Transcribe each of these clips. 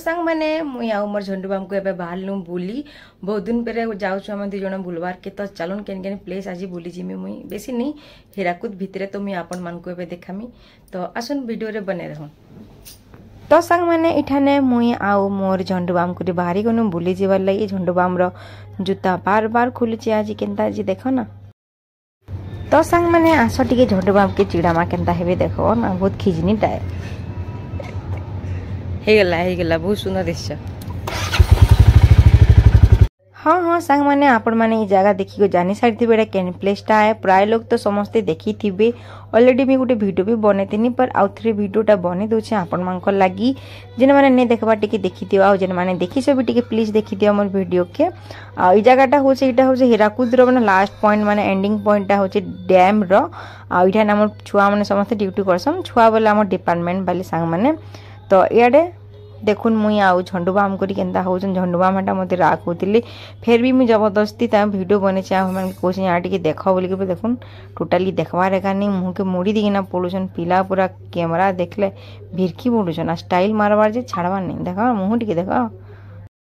सांग मैंने मुई आउ मोर झंडू बाम को एबे बाहरलु बुली बहुत दिन पर जाऊँ आम दुई जन बुलवार के तो चलन केन केन प्लेस आज बुली जिमी मुई बेसी नहीं हीराकुद भितरे तो मुई आपण मान को एबे देखामी तो आसन वीडियो रे बने रहूँ। तो सांग मैंने इठाने मुई आउ मोर झंडू बाम को बाहरी गनु बुली जीवार लगी झंडू बाम रो जूता बार बार खुलुची आज केनता आज देखो ना। तो सांग मैंने आस टिके झंडू बाम के चिड़ामा केनता हेबे देखो ना बहुत खिजनी टाए हेगला बहुत सुंदर दृश्य। हाँ हाँ सांग मैंने आपण मैंने जगह देखी को जानी सारी थी केन प्लेसटा है प्राय लोग तो समस्ते देखी थे ऑलरेडी भी गोटे वीडियो भी बनई पर आउ थे वीडियोटा बने दूचे आपण मान लगी जेन मैंने नहीं देखा टिके देखी थी आ जेन मैंने देखी सब टिके प्लीज देखी थी मोर वीडियो के आ जगहटा हूँ यहाँ हूँ हीराकुद मैंने लास्ट पॉइंट मैंने एंडिंग पॉइंटा हूँ डैम रहा आम छुआ मैंने समस्त ड्यूटी करसन छुआ बोले आम डिपार्टमेंट वाले सांग मैंने तो इे देखुन मुई आउ झंडू बाम करी केनता होचन झंडू बाम हटा मते राग होतिली फिर भी मुई जबरदस्ती ता वीडियो बने चा हम कोस यहाँ टिके देखो बोली के देखुन टोटली देखवार एका नहीं मुँह के मुड़ी दिना पड़ुछन पिला पूरा कैमरा देखले भिरकी पड़ुछन स्टाइल मारवार जे छाड़वार नहीं देखो मुँह टिके देखो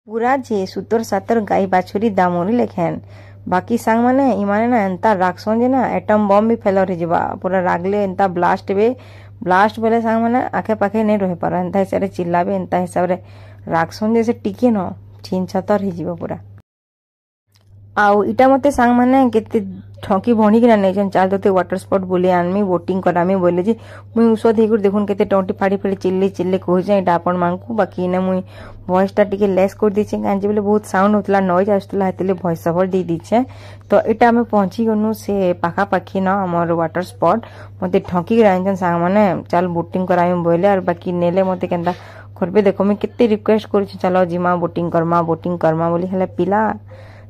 पूरा जे सुतर सातर गाई बाछुरी दामोरी लेखेन बाकी सांग माने इमाने ना एंता रागसन जे ना एटम बम भी फेल रही जावा पूरा रागले एंता ब्लास्ट बोले सांग माने आखे पाखे नहीं रह पार एंता हिसाब से चिल्लाबे एंता हिसाब से रागसन जैसे टिके न छीन छतर हो पूरा आउ इटा मते सांग माने केते ठकी भणी कि नहीं चल तो वाटर स्पॉट बोले आनमी बोटिंग करामी बोले जे मुई औषध हेकुर देखुन केते टंटी फाड़ी फाड़ी चिल्ले कह जाए आपण मान को बाकी ने मुई वॉइस टा टिके लेस कर दीचे कांजे बोले बहुत साउंड होतला नॉइज आस्तला हेतले वॉइस ओवर दे दीचे तो इटा में पहुंची गनु से पाखा पाखी न हमर वाटर स्पॉट मते ठकी रांजन सांग माने चल बोटिंग करामी बोले और बाकी नेले मते केनता करबे देखो मैं केते रिक्वेस्ट कर चलो जिमा बोटिंग करमा बोली हेले पिला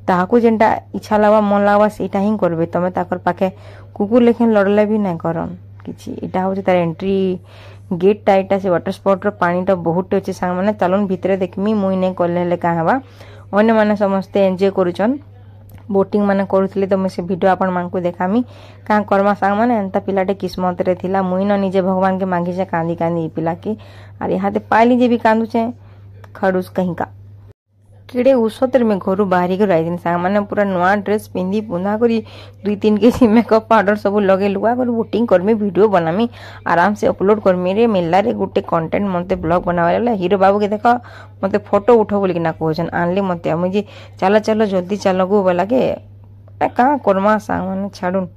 ताहाकू जेनटा इच्छा लगवा मन लगवा सेटा ही करबे तमे ताकर पाखे कुकुर लेखन लड़ले भी नहीं करन किछि इटा हो तार एंट्री गेट टाइटा से वाटर स्पॉट रो पानी तो बहुत अच्छे सांग माने चलन भितरे देखमी मुई नहीं करले हेले का हवा अन्य माने समस्त एंजॉय करूछन बोटिंग माने करूथले तो मैं से वीडियो आपण मान को देखामी का कर्मा सांग माने एंता पिलाटे किस्मत रे थिला मुई न निजे भगवान के मांगी से कांदी कांदी पिला के और यहाँ ते पाली जे भी कांदुचे खड़ूस कहीं का किड़े औषध में घर बाहरी कर आई सांग मैंने पूरा नुआ ड्रेस पिंधि पुंधा करी 2-3 केजी मेकअप पाउडर सब लगे लुआ कर बोटिंग करमी वीडियो बनामी आराम से अपलोड करमी रे मिलला रे गोटे कंटेंट मते ब्लॉग बनावे हीरो बाबू के देखो मते फोटो उठो बोली ना कहछन आनले मते मुझे चलो जल्दी चलो गो बोला के का करमा सांग मैंने छाड़ुन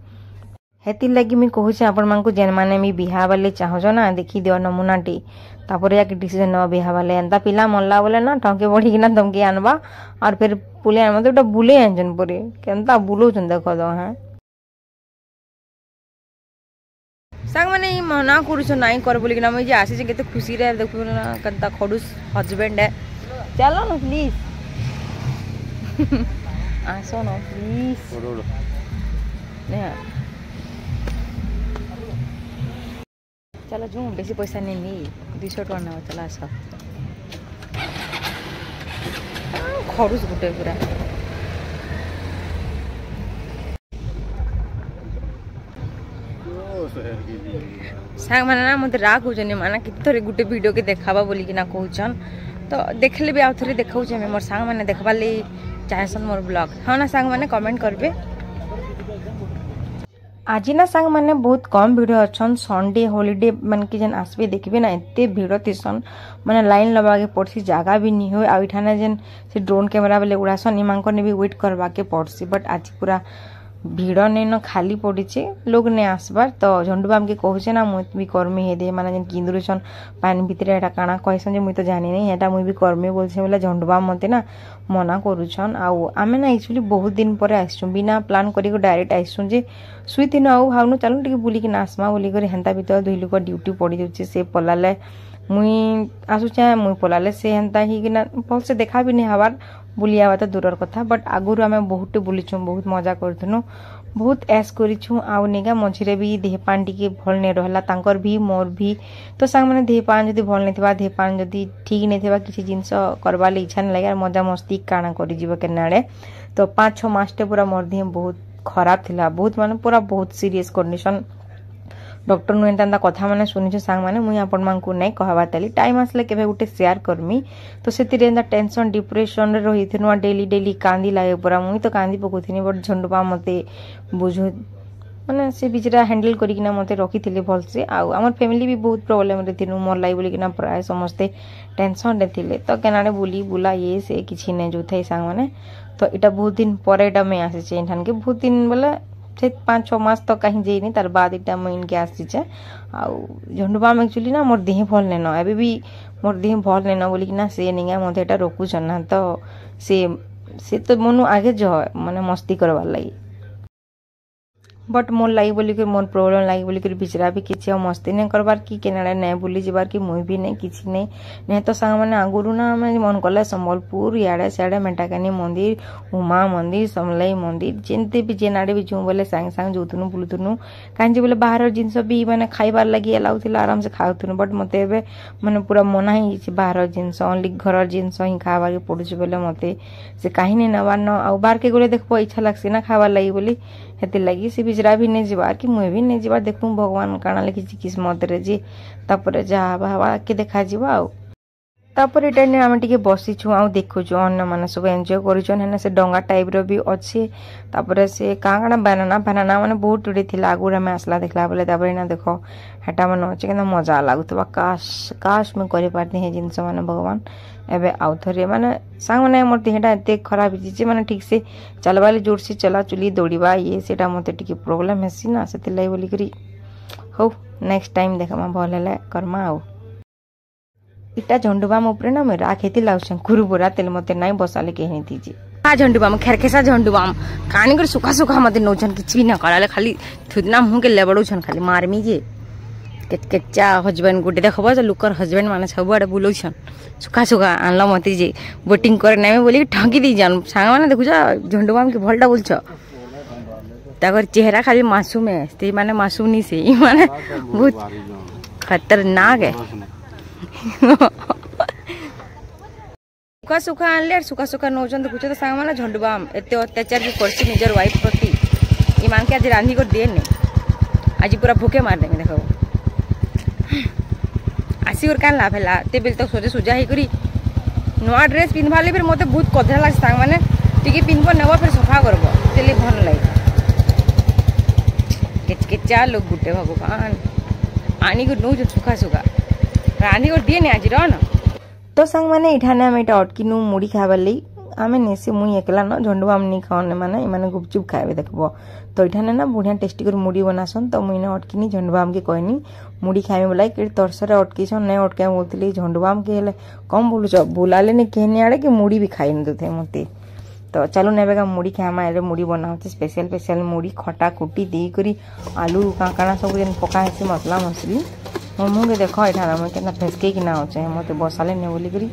हेती लगी मैं कहूँ आपण मान को जेन माने मी बिहा वाले चाहो ना देखी दियो नमूनाटी तापर या डिसीजन न बिहा वाले एंता पिला मल्ला बोले ना टंके बढ़ी किना तमके आनबा और फिर पुले आन मतलब बुले आंजन परे केनता बुलोचन देखो दो हां सांग माने ई मना करूछ नाई कर बोली किना मैं जे आसी जे केते खुशी रे देखु ना केनता खडूस हस्बैंड है चलो ना प्लीज आसो ना प्लीज ने चलो जो बेसी पैसा नहीं नी 200 टका ना चला आस खड़ूस गोटे पूरा सांग माने ना मते राग हो जने माना कि थोड़े गुटे वीडियो के देखाबा बोली कि ना कहउछन तो देखले भी आ थोड़े देखाउ जे मोर सांग माने देखबा ले चाहसन मोर ब्लॉग हां ना सांग माने कमेंट करबे आज ना सांग माने बहुत कम वीडियो अच्छन संडे हॉलीडे मन के जन आसबे देखबे ना एते भीड़ थिसन माने लाइन लगा के पड़सी जगह भी नहीं हो आ इठाने जन से ड्रोन कैमरा बेले उड़ासन इमांको ने भी वेट करवा के पड़सी बट आज पूरा भीड़ नहीं न खाली पड़ी लोग नहीं आसबार तो झंडू बाम के कहूचे ना मुई भी कर्मी हे दे माने जन किंदुरछन पानी भितरे एटा काना कहसन जे मुई तो जानी नहीं एटा मुई भी कर्मी बोलछे बोले झंडू बाम मते ना मना करूछन आउ आमे ना एक्चुअली बहुत दिन पर आइसु बिना प्लान करी को डायरेक्ट आइसु जे सुइती न आउ भावनु चलो टिके बुली कि नासमा बोली करे हेंता भीतर दुई लोक ड्यूटी पड़ी जाउचे से पलाले मुई आसुचे मुई पलाले से हेंता ही कि ना भल से देखा भी नहीं हवार बुलिया तो दूर कथा बट आगुर आम बहुत बुलीचु बहुत मजा करूँ बहुत ऐश करूँ आउ निका मझे भी देहपान टी भल नहीं रहा तांकर भी मोर भी तो सांग मैंने देहपान जब भल नहीं देहपान जदि ठीक नहीं किसी जिनस करवा इच्छा नहीं लगे मजा मस्ती काଣା कर तो 5-6 मासटे पूरा मोर देह बहुत खराब थिला बहुत माने पूरा बहुत सीरियस कंडीशन डॉक्टर नु एंता कथा माने सुनिछु सांग माने मुई आपण मानकु नै कहबा ताली टाइम आसले केबे गुटे शेयर करमी तो सेतिरे एंता टेंशन डिप्रेशन रे रहिथिनु डेली डेली कांदी लागे परा मुई तो कांदी पकोथिनी बट झंडुबा मते बुझु माने से बिचरा हैंडल करिकिना मते रखिथिले भल से आ हमर फैमिली भी बहुत प्रॉब्लम रे थिनु मोर लाई बोली किना प्राय समस्ते टेंशन रे थिले तो केनाडे बुली बुला ये से किछि नै जोथै सांग माने तो इटा बहुत दिन परे इटा मैं आसे छै इठान के बहुत दिन बोले से 5-6 मास तो कहीं जेनी तार बाद इटा मैं इनके आसी छै आ झंडुबा में एक्चुअली ना मोर देह भल नै न एबे भी मोर देह भल नै न बोली किना से निगा मते इटा रोकु छना तो से तो मनु आगे जो माने मस्ती करवा लगी बट मोर लगी बोली कि मोर प्रॉब्लम लगी बोली कि बिचरा भी किछि मस्ती नहीं करबार कि केनाडे नहीं बुली जबार कि मुई भी नहीं किछि नहीं तो सांग माने आगुरु ना मैं मन कले संबलपुर याडे साडे मेटाकानी मंदिर उमा मंदिर समलाई मंदिर जेनते भी जेनाडे भी जो बोले सांग सांग जोतुनु बुलुतुनु कांजी बोले बाहर जिंस भी माने खाइबार लगी अलाउथिला आराम से खाउतुनु बट मते एबे माने पूरा मना ही बाहर जिंस ओनली घर जिंस ही खाबार के पडुछ बोले मते से काहे नहीं नबार न आ बाहर के गोले देखबो इच्छा लागसी ना खाबार लगी बोली हेते लगी से बिचरा भी नहीं जीवार कि मुई भी नहीं जीवार देखू भगवान काना लिखी किस्मत रे जे तापर जा बाबा के देखा जीवा आ तापर एटा ने हम टिके बसी छु आ देखु छु अन्य माने सब एन्जॉय करू छु हेने से डंगा टाइप रो भी अछि तापर से कांगना बनाना माने बहुत उड़े थिला आगुरा में असला देखला बोले तापर ना देखो हेटा मन अछि केना मजा लागुतबा काश में करे पारती है जिंस माने भगवान एबे आउथरे माने सांग माने मोर देहटा एते खराब हिची माने ठीक से चलबाले जोर से चला चुली दौड़ीबा ये सेटा मते टिके प्रॉब्लम हेसी ना सेते लाई बोली करी हो नेक्स्ट टाइम देखमा भल हेले करमा आ इटा झंडुबाम ऊपर ना मैं राखेती लाउछ कुरुबुरा तेल मते नाइ बसाले केहनी थीजी आ झंडुबाम खेरखेसा झंडुबाम कानी कर सुखा सुखा मते नोछन किछि ना कराले खाली थुदना मुंह के लेबड़ो छन खाली मारमी जे केचा हस्बैंड गुटे देखबो जे लुकर हस्बैंड माने सब आडे बुलो छन सुखा सुखा आनला मते जे बोटिंग करे नै बोली ठगी दी जान सांग माने देखु जा झंडुबाम के भलटा बोलछ ताकर चेहरा खाली मासूम है ते माने मासूम नी से ई माने बहुत खतरनाक है सुखा सुखा आनले सुखा सुखा नौजन तो कुछ तो सांग माने झंडुबाम एते अत्याचार भी करसी निजर वाइफ प्रति ई मान के आज रांधी कर दे ने आज पूरा भूखे मार देंगे देखो आसी और कान लाभ है ते बेल तक सोजे सुजा ही करी नवा ड्रेस पिनभाले फिर मते बहुत कधरा लाग सांग माने टिके पिनबो नेबो फिर सफा करबो तेली भन लाग केचा लोग गुटे भगवान आनी को नो जो सुखा सुखा रानी को दिए ने आज रो न तो संग माने इठाने हम एटा अटकिनु मुड़ी खाबार लई आमे नेसे मुई एकला न झंडुआ हम नी खाने माने माने गुपचुप खाबे देखबो तो इठाने ना बढ़िया टेस्टी कर मुड़ी बनासन तो मुई ना अटकिनी झंडुआ हम के कहनी मुड़ी खाबे बोला कि तरसरे अटकीसन नै अटके बोलतली झंडुआ हम के हेले कम बोलु छ बोलाले ने कहने आड़े कि मुड़ी भी खाइ न दथे मते तो चलो नेबेगा मुड़ी खामा एरे मुड़ी बनाउते स्पेशल मुड़ी खटा कुटी देई करी आलू काकाना सब दिन पका हेसी मसला मसली मम्मू के देखो एठाना में केना फेसके कि ना होचे मते बसाले ने बोली करी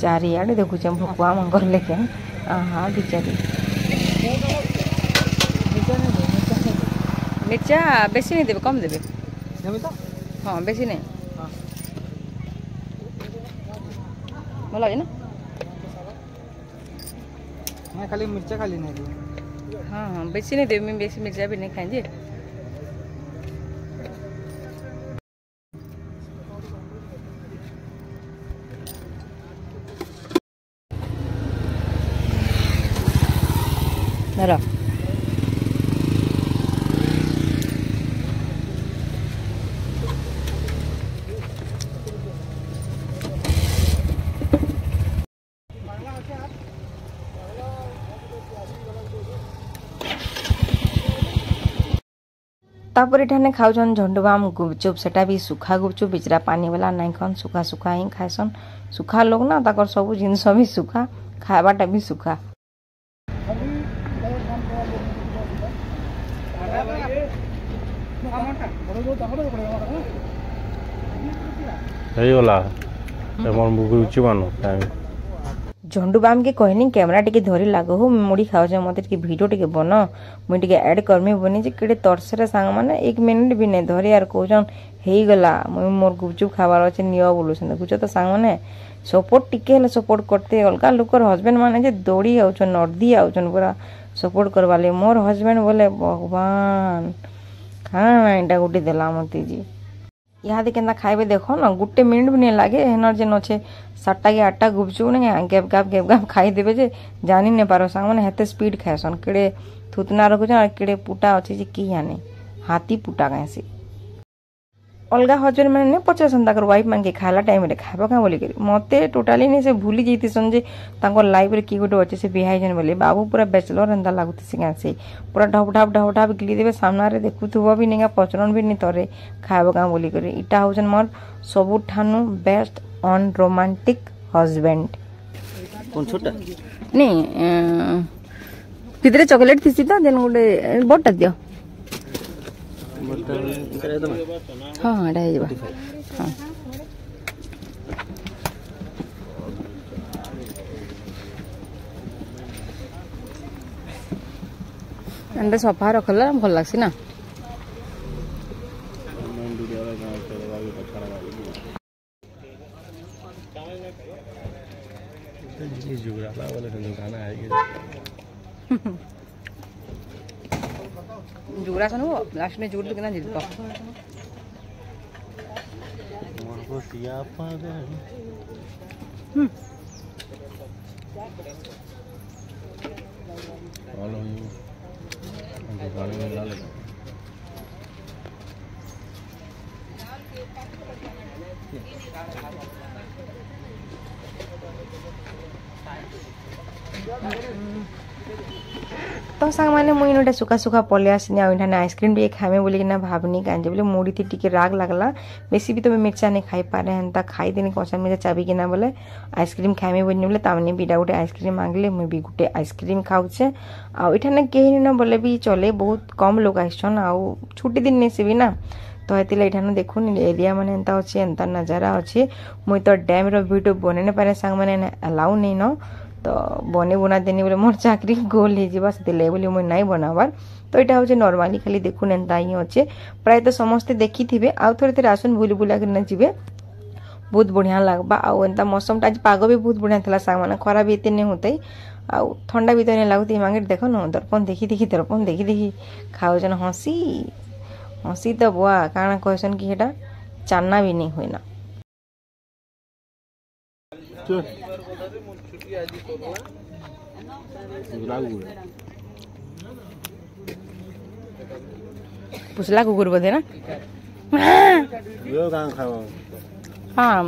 चारि आड़े देखु छ भुकुआ मंगर लेके आहा बिचारी मिर्चा बेसी नहीं देबे कम देबे देबे तो हां बेसी नहीं हां भला है ना मैं खाली मिर्चा खाली नहीं दे हां बेसी नहीं दे मैं बेसी मिर्चा भी नहीं खाई जे नरा तापर एठाने खाउछन झंडुबाम गुपचुप सेटा भी सुखा गुपचुप बिचरा पानी वाला नहीं खन सुखा सुखा ही खाइसन सुखा लोग ना ताकर सब जिनस भी सुखा खाबाटा भी सुखा झंडुबाम के कहनी कैमरा टिके धरी लागो हो मुड़ी खाओ मत वीडियो टिके बन मुई टिके ऐड करमी बनी जे केडे तरसरे सांग माने 1 मिनिट भी नहीं धरी यार कहन हेई गला मुई मोर गुपचुप खाबार अछि नियो बोलुछन देखुछ तो सांग माने सपोर्ट टिके हेले सपोर्ट करते अलगा लोकर हस्बैंड माने जे दौड़ी आउछन नर्दी आउछन पूरा सपोर्ट करवाले मोर हस्बैंड बोले भगवान କାଣା ଏଇଟା ଗୋଟେ ଦେଲା ମତେ ଯେ ଇହାଦେ କେନ୍ତା ଖାଇବେ ଦେଖ ନା ଗୋଟେ ମିନିଟ୍ ବି ନାଇଁ ଲାଗେ ହେନର ଯେନ୍ ଅଛେ 7ଟା କି 8ଟା ଗୁପଚୁପ୍ ନାଇଁ ଗେପ୍ ଗାପ୍ ଖାଇଦେବେ ଯେ ଜାନି ନାଇଁ ପାର ସାଙ୍ଗମାନେ ହେତେ ସ୍ପିଡ୍ ଖାଏସନ୍ କେଡ଼େ थुतना रखुछन और केड़े पुटा अच्छे जे की जाने हाथी पुटा कैसे अलगा हजबैंड मैंने नहीं पचासन ताकर वाइफ मान के खाला टाइम रे खाबा का बोली करी मते टोटली नहीं से भूली जैती सन जे तांको लाइफ रे की गोटे अच्छे से बिहाई जन बोले बाबू पूरा बैचलर एंदा लागुती से कैसे पूरा ढप ढप गिली देबे सामना रे देखुथुबो भी नहीं पचरन भी नहीं तरे खाबा का बोली करी इटा होजन मोर सबु ठानु बेस्ट ऑन रोमांटिक हस्बैंड कौन छोटा नहीं कितने चॉकलेट थी सीधा देन गोटे बड़टा दियो हाँ एटा हे हाँ अंडे सफा रखला भल लागसी ना जुगरा सन वो लास्ट में जुगड़ तो कितना जीत तो सांग मैंने मुई इनोटे सुखा सुखा पले आसनी आठाने आइसक्रीम टे खामे बोली ना भावनी कांजे बोले मुड़ी थी टिके राग लगला बेसी भी तो मैं मिर्चा नहीं खाई पारे हेन्ता खाई देनी कसा मिर्चा चाबी किना बोले आइसक्रीम खामे बोली बोले तामने बीटा गोटे आइसक्रीम मांगले मुई भी गोटे आइसक्रीम खाऊचे आठाने कहीं न बोले भी चले बहुत कम लोग आइसन आउ छुट्टी दिन नहीं से भी ना तो हेतिले एठानु देखुन एरिया माने एंता अछि एंता नजारा अछि मुई तो डैम रो वीडियो बनेने पारे सांग माने अलाउ नहीं न तो बने बना देनी बोले मोर चाकरी गोल हो जावा से बोली मुई नहीं बनाबार तो यहाँ हूँ नॉर्मली खाली देखुन एंता ही अच्छे प्राय तो समस्ते देखी थे आउ थे थे आसन बुली बुला कर जीवे बहुत बढ़िया लगवा आउ एंता मौसम आज पाग भी बहुत बढ़िया था सांग मैंने खरा भी एते नहीं होते आउ ठंडा भी तो नहीं लगुत मांगे देख न दर्पण देखी देखी खाऊन हसी हसी तो बुआ काଣା कहसन कि हेटा चाना भी नहीं हुए ना पुसला कुकुर बोधे ना हाँ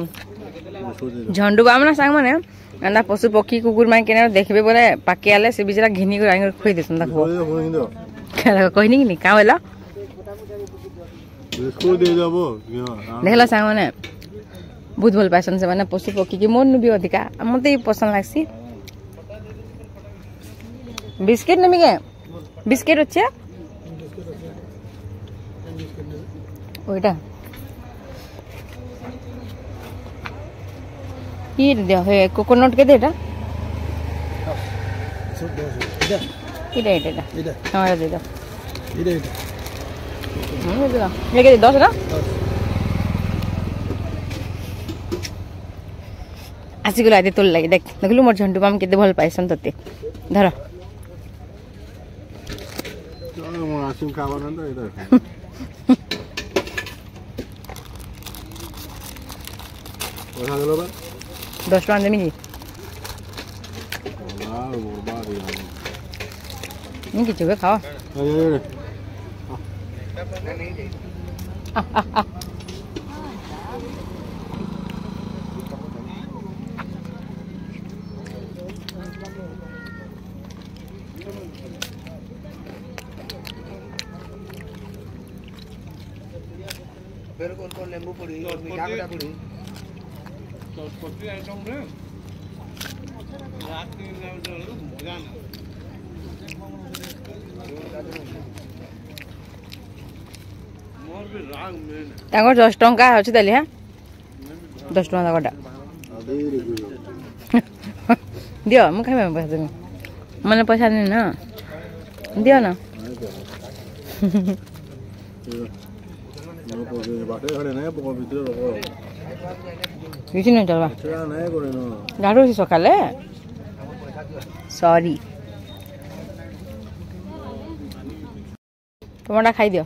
झंडू बाम ना सांग माने अंदा पशु पक्षी कुकुर माने केने देखबे बोले पाके आले से बिचरा घिनी को आंगर खोई देसन देखो क्या कहनी कि का होला इसको दे जाबो देखला सांग माने बहुत भल पासन से माने पशु पक्षी के मन भी अधिका मते पसंद लागसी बिस्किट नमी के बिस्किट अच्छे ओइटा ये दियो हे कोकोनट के देटा इडा हां दे दो इडा ये के 10 ना आसी गला दे तोल लागि देख देखलु मोर झंडू माम केते भल पाइसन तते धर चलो मोर आसिम खावा न तो इधर 10 टका देमी जी नहीं किछु के खाओ फिर कौन नींबू पड़ी मीठा मीठा पड़ी तो पत्ती आइटम रे रात के मजा ना मोर भी राग में तांगर 10 टका अछि दली हां 10 टका दागटा दियो म खाइबे पैसा देमी मने पैसा नहीं ना दियो ना किसी नहीं चलवा गाड़ो सी सकाले सॉरी टमाटा खाई दियो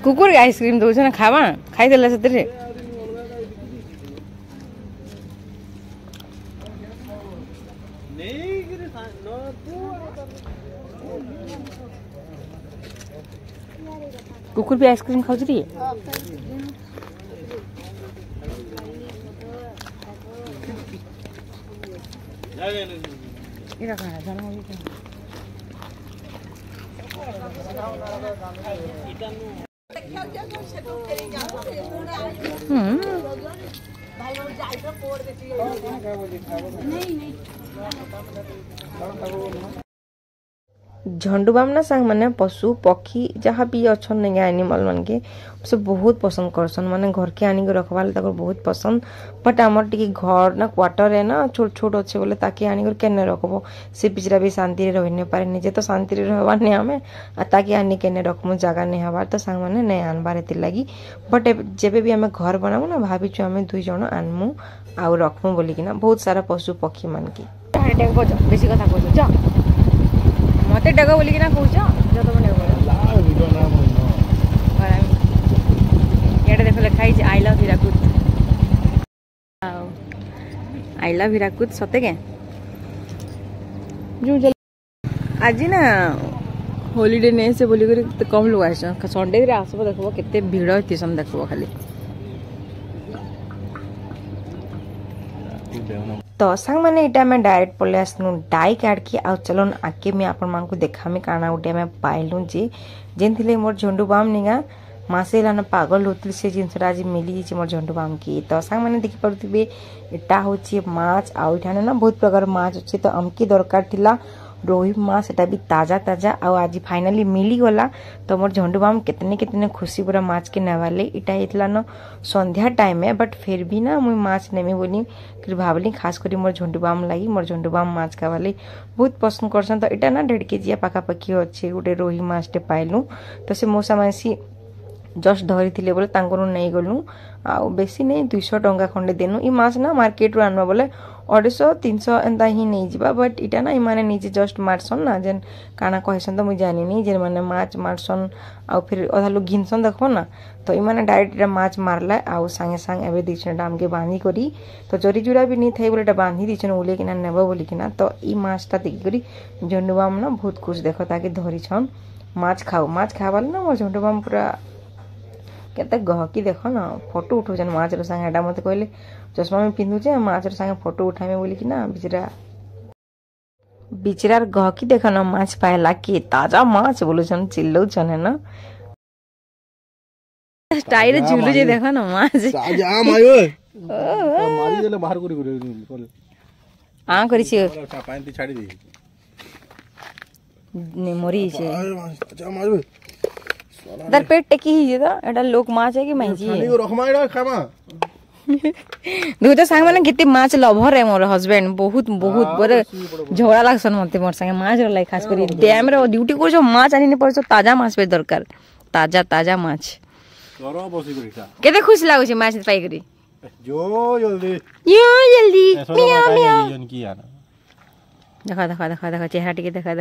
कुकुर के आइसक्रीम दौछ ना खावा खाई देला से कुकुर भी आइसक्रीम खाऊ रे इरा खाना जाना झंडुबाम ना सांग माने पशु पक्षी जहाँ भी अच्छा नहीं एनिमल मन के से बहुत पसंद करसन माने घर के आनी के रखवाले तक बहुत पसंद बट आमर टिके घर ना क्वार्टर है ना छोट छोट अच्छे बोले ताकि आनी कर केने रखबो से पिजरा भी शांति रे रहने पारे निजे तो शांति रे रहबार ने हमें ताकि आनी केने रखमु जगह नहीं हबार तो सांग माने नहीं आनबार एति लागी बट जेबे भी हमें घर बनाबो ना भाभी छु हमें दुई जण आनमु आ रखमु बोली कि ना बहुत सारा पशु पक्षी मन की बेसी कथा कहजो जा मते डगा बोली कि ना कहछ जो तो मने देख लिखाई I love Hirakud I love Hirakud सते के जो आज ना हॉलीडे नहीं से बोली कर कम लोग आस संडे रे आसबो देखबो केते भीड़ होतीसन देखबो खाली तो सांग माने इटा में डायरेक्ट पले आसनु डाई काट के आ चलन आके में आपन मान को देखामी काना उटे में पाइलु जे जेनथिले मोर झंडुबाम निगा मासे लाना पागल होतली से जिनसरा आज मिली जे मोर झंडुबाम की तो सांग माने देखि पड़थिबे एटा होची माछ आ इठाने ना बहुत प्रकार माछ अछि तो हमकी दरकार थिला रोही माछ एटा भी ताजा ताजा आ आज फाइनली मिली गला तो मोर झंडुबाम कितने कितने खुशी पूरा माछ के नेवाले इटा इतला न संध्या टाइम है बट फिर भी ना मुई माछ नेमी बोली फिर भावली खास करी मोर झंडुबाम लागी मोर झंडुबाम माछ खावाले बहुत पसंद करसन तो इटा ना 1.5 केजी पाखा पाखी अच्छे गोटे रोही माछटे पाइलु तो से मोसा मासी जस्ट धरी थिले बोले तांकरु नहीं गलु आ बेसी नहीं 200 टंका खंडे देनु ई माछ ना मार्केट रो आनबा बोले 250-300 एंता ही नहीं जीवा बट इटा ना इमाने निजे जस्ट मारसन ना जेन काना कहसन तो मुझे जानी नहीं जेन माने माछ मारसन आ फिर अधा लोग घिनसन देखो ना तो इमाने डायरेक्ट इटा माछ मारला आ संगे संग एबे दिछन डाम के बांधी करी तो चोरी जुरा भी नहीं थाई बोले एटा बांधी दिछन उले किना नेबो बोली किना तो ई माछटा देखि करी झंडुबाम ना बहुत खुश देखो ताकि धरी छन माछ खावाले ना मोर झंडुबाम पूरा केते गहकी देखो ना फोटो उठौछन माछ रो संगे एटा मते कहले चश्मा में पिंधु जे माछ रो संगे फोटो उठामे बोली कि ना बिचरार गहकी देखो ना माछ पाएला के ताजा माछ बोलुछन चिल्लौ छन है ना स्टाइल झुलु जे देखो ना माछ ताजा आयो मारी देले बाहर करी आ करी छी पानी ती छाड़ी दे ने मरी छे ताजा मारबे दर पेट टेकी ही तो एटा लोक माछ है कि माइजी खाली को रखमाइडा खामा दुटा सांग माने केते माछ लवर है मोर हस्बैंड बहुत बहुत बड़े झगड़ा लागसन मते मोर संगे माछ लाई खास करी डैम रे ड्यूटी को जो माछ आनी पड़छ ताजा माछ पे दरकार ताजा ताजा माछ करो बसी करी खा केते खुश लागो छै माछ पाई करी जो जल्दी मियाओ मियाओ जन की यार देखा चेहरा टिके देखा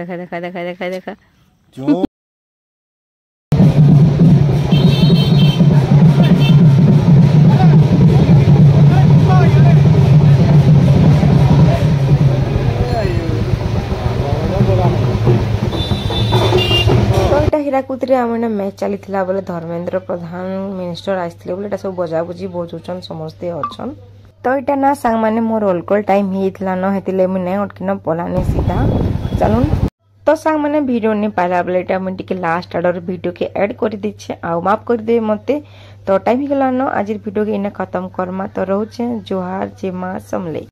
जो हीराकुद रे हमने मैच चली थिला बोले धर्मेंद्र प्रधान मिनिस्टर आइसथिले बोले सब बजा बुझी बजौछन समस्ते अछन तो इटा ना सांग माने मोर रोल टाइम ही थिला न हेतिले मु नै अटकिन पलाने सीधा चलून तो सांग माने वीडियो ने पाला बोले इटा मन टिके लास्ट आडर वीडियो के ऐड कर दी छे आ माफ कर दे मते तो टाइम ही गला न आज वीडियो के इने खत्म करमा तो रहू छे जोहार जे मां समले।